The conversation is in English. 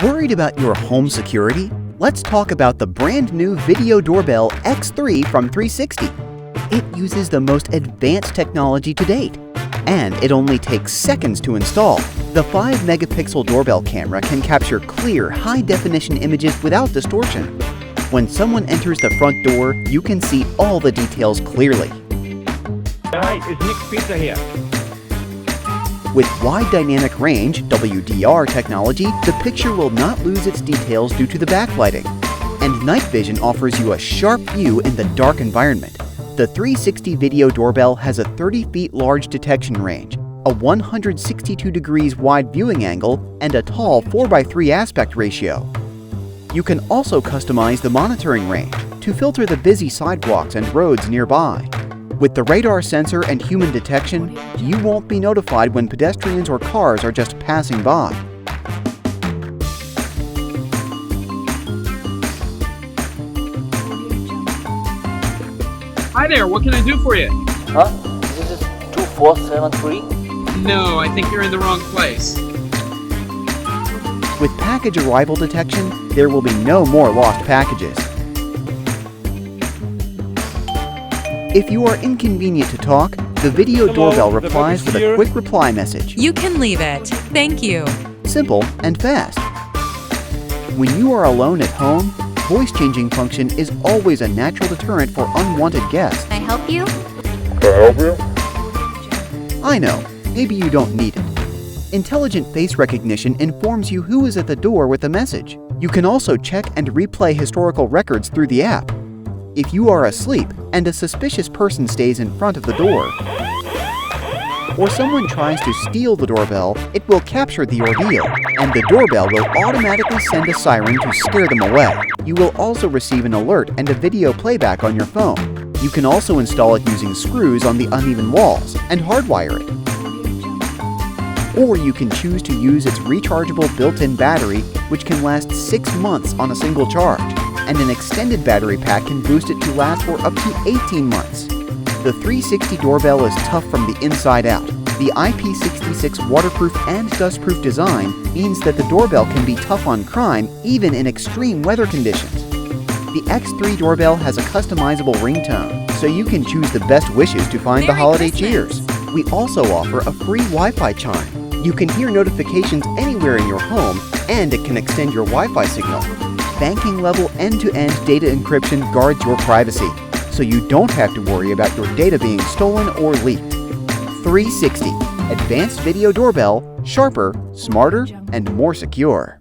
Worried about your home security? Let's talk about the brand new Video Doorbell X3 from 360. It uses the most advanced technology to date, and it only takes seconds to install. The 5-megapixel doorbell camera can capture clear, high-definition images without distortion. When someone enters the front door, you can see all the details clearly. Hi, it's Nick's Pizza here. With wide dynamic range (WDR) technology, the picture will not lose its details due to the backlighting. And night vision offers you a sharp view in the dark environment. The 360 Video Doorbell has a 30 feet large detection range, a 162 degrees wide viewing angle, and a tall 4:3 aspect ratio. You can also customize the monitoring range to filter the busy sidewalks and roads nearby. With the radar sensor and human detection, you won't be notified when pedestrians or cars are just passing by. Hi there, what can I do for you? Huh? This is 2473? No, I think you're in the wrong place. With package arrival detection, there will be no more lost packages. If you are inconvenient to talk, the Video Doorbell replies with a quick reply message. You can leave it. Thank you. Simple and fast. When you are alone at home, voice changing function is always a natural deterrent for unwanted guests. Can I help you? I know, maybe you don't need it. Intelligent face recognition informs you who is at the door with a message. You can also check and replay historical records through the app. If you are asleep and a suspicious person stays in front of the door, or someone tries to steal the doorbell, it will capture the ordeal, and the doorbell will automatically send a siren to scare them away. You will also receive an alert and a video playback on your phone. You can also install it using screws on the uneven walls and hardwire it. Or you can choose to use its rechargeable built-in battery, which can last 6 months on a single charge, and an extended battery pack can boost it to last for up to 18 months. The 360 doorbell is tough from the inside out. The IP66 waterproof and dustproof design means that the doorbell can be tough on crime even in extreme weather conditions. The X3 doorbell has a customizable ringtone, so you can choose the best wishes to find the holiday cheers. We also offer a free Wi-Fi chime. You can hear notifications anywhere in your home, and it can extend your Wi-Fi signal. Banking-level end-to-end data encryption guards your privacy, so you don't have to worry about your data being stolen or leaked. 360 Advanced Video Doorbell, sharper, smarter, and more secure.